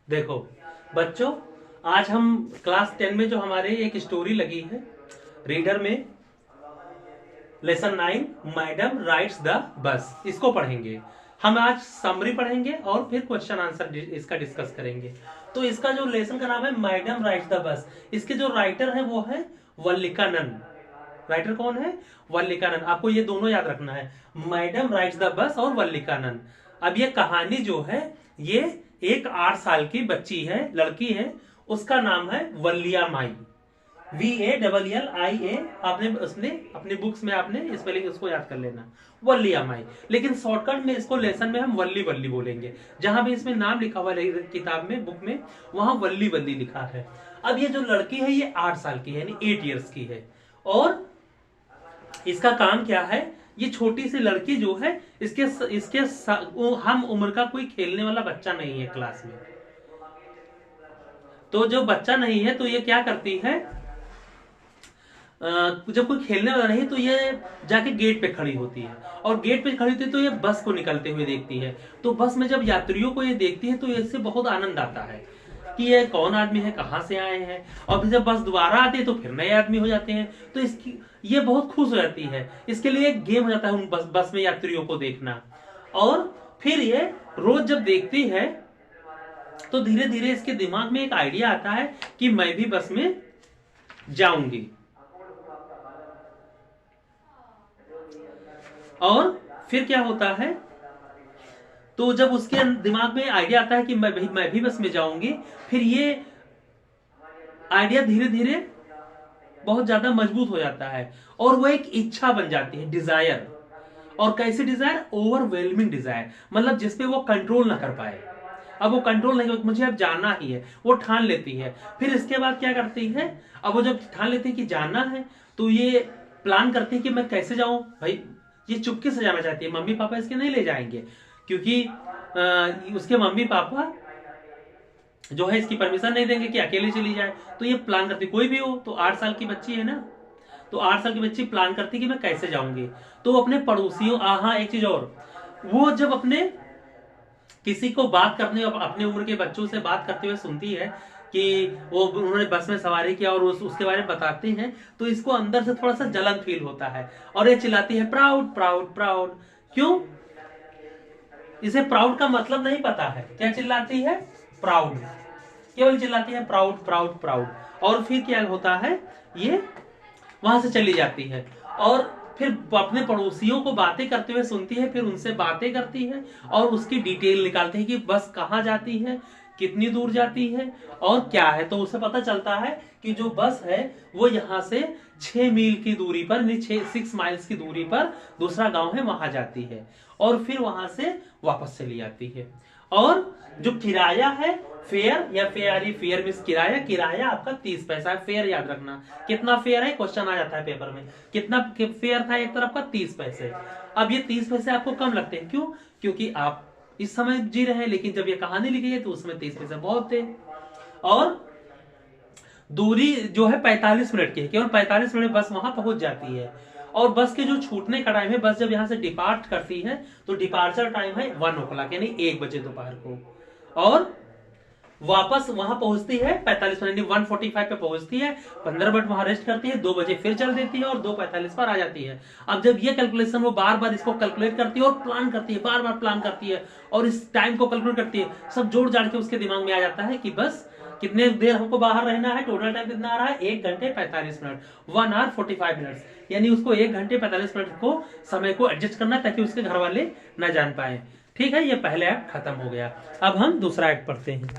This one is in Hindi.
देखो बच्चों, आज हम क्लास 10 में जो हमारे एक स्टोरी लगी है रीडर में, lesson 9 madam rights the bus, इसको पढ़ेंगे। हम आज समरी पढ़ेंगे और फिर क्वेश्चन आंसर इसका डिस्कस करेंगे। तो इसका जो लेसन का नाम है मैडम राइट्स द बस, इसके जो राइटर है वो है वल्लिकानंद। राइटर कौन है? वल्लिकानंद। आपको ये दोनों याद रखना है, मैडम राइट्स द बस और वल्लिकानंद। अब ये कहानी जो है, ये एक 8 साल की बच्ची है, लड़की है, उसका नाम है वल्लिया माई। VALLIA। आपने उसने अपनी बुक्स में आपने स्पेलिंग उसको याद कर लेना, वल्लिया माई। लेकिन शॉर्टकट में इसको लेसन में हम वल्ली वल्ली बोलेंगे। जहां भी इसमें नाम लिखा हुआ है किताब में, बुक में, वहां वल्ली वल्ली लिखा है। अब ये जो लड़की है ये 8 साल की है, यानी 8 ईयर्स की है। और इसका काम क्या है? ये छोटी सी लड़की जो है, इसके हम उम्र का कोई खेलने वाला बच्चा नहीं है क्लास में। तो जो बच्चा नहीं है तो ये क्या करती है, जब कोई खेलने वाला नहीं तो ये जाके गेट पे खड़ी होती है। और गेट पे खड़ी होती है तो ये बस को निकलते हुए देखती है। तो बस में जब यात्रियों को ये देखती है तो इससे बहुत आनंद आता है कि ये कौन आदमी है, कहां से आए हैं। और फिर जब बस दोबारा आती है तो फिर नए आदमी हो जाते हैं। तो इसकी ये बहुत खुश हो जाती है। इसके लिए एक गेम हो जाता है उन बस में यात्रियों को देखना। और फिर ये रोज जब देखती है तो धीरे धीरे इसके दिमाग में एक आइडिया आता है कि मैं भी बस में जाऊंगी। और फिर क्या होता है, तो जब उसके दिमाग में आइडिया आता है कि मैं भी बस में जाऊंगी, फिर ये आइडिया धीरे धीरे बहुत ज्यादा मजबूत हो जाता है और वो एक इच्छा बन जाती है, डिजायर। और कैसे डिजायर? ओवरवेलमिंग डिजायर, मतलब जिसपे वो कंट्रोल ना कर पाए। अब वो कंट्रोल नहीं, मुझे अब जाना ही है, वो ठान लेती है। फिर इसके बाद क्या करती है, अब वो जब ठान लेती है कि जाना है तो ये प्लान करती है कि मैं कैसे जाऊं। भाई ये चुपके से जाना चाहती है, मम्मी पापा इसके नहीं ले जाएंगे, क्योंकि उसके मम्मी पापा जो है इसकी परमिशन नहीं देंगे कि अकेले चली जाए। तो ये प्लान करती, कोई भी हो, तो 8 साल की बच्ची है ना, तो 8 साल की बच्ची प्लान करती कि मैं कैसे जाऊंगी। तो अपने पड़ोसियों, हाँ एक चीज और, वो जब अपने किसी को बात करने, अपने उम्र के बच्चों से बात करते हुए सुनती है कि वो उन्होंने बस में सवारी किया और उसके बारे में बताते हैं, तो इसको अंदर से थोड़ा सा जलन फील होता है और ये चिल्लाती है प्राउड प्राउड प्राउड। क्यों? इसे प्राउड का मतलब नहीं पता है। क्या चिल्लाती है? प्राउड, केवल चिल्लाती है प्राउड प्राउड प्राउड। और फिर क्या होता है, ये वहां से चली जाती है और फिर अपने पड़ोसियों को बातें करते हुए सुनती है, फिर उनसे बातें करती है और उसकी डिटेल निकालती है कि बस कहाँ जाती है, कितनी दूर जाती है और क्या है। तो उसे पता चलता है कि जो बस है वो यहाँ से 6 मील की दूरी पर, 6 माइल्स की दूरी पर दूसरा गांव है, वहां जाती है और फिर वहां से वापस चली आती है। और जो किराया है, फेयर या फेयरी, फेयर मीन्स किराया, किराया आपका 30 पैसा है। फेयर याद रखना, कितना फेयर है, क्वेश्चन आ जाता है पेपर में, कितना फेयर था एक तरफ का, 30 पैसे। अब ये 30 पैसे आपको कम लगते हैं, क्यों? क्योंकि आप इस समय जी रहे हैं, लेकिन जब ये कहानी लिखी है तो उसमें 30 पैसे बहुत थे। और दूरी जो है 45 मिनट की है, केवल 45 मिनट बस वहां पहुंच जाती है। और बस के जो छूटने का टाइम है, बस जब यहां से डिपार्ट करती है तो डिपार्चर टाइम है 1 o'clock, यानी 1 बजे दोपहर को। और वापस वहां पहुंचती है 45 मिनट, 1:45 पे पहुंचती है, 15 मिनट वहां रेस्ट करती है, 2 बजे फिर चल देती है और 2:45 पर आ जाती है। अब जब ये कैलकुलेशन वो बार बार इसको कैलकुलेट करती है और प्लान करती है, बार बार प्लान करती है और इस टाइम को कैलकुलेट करती है, सब जोड़ जाड़ के उसके दिमाग में आ जाता है कि बस कितने देर हमको बाहर रहना है, टोटल टाइम कितना आ रहा है, 1 घंटे 45 मिनट, 1 hour 45 minutes। यानी उसको 1 घंटे 45 मिनट को समय को एडजस्ट करना है ताकि उसके घर वाले न जान पाए। ठीक है, ये पहले एक्ट खत्म हो गया। अब हम दूसरा एक्ट पढ़ते हैं।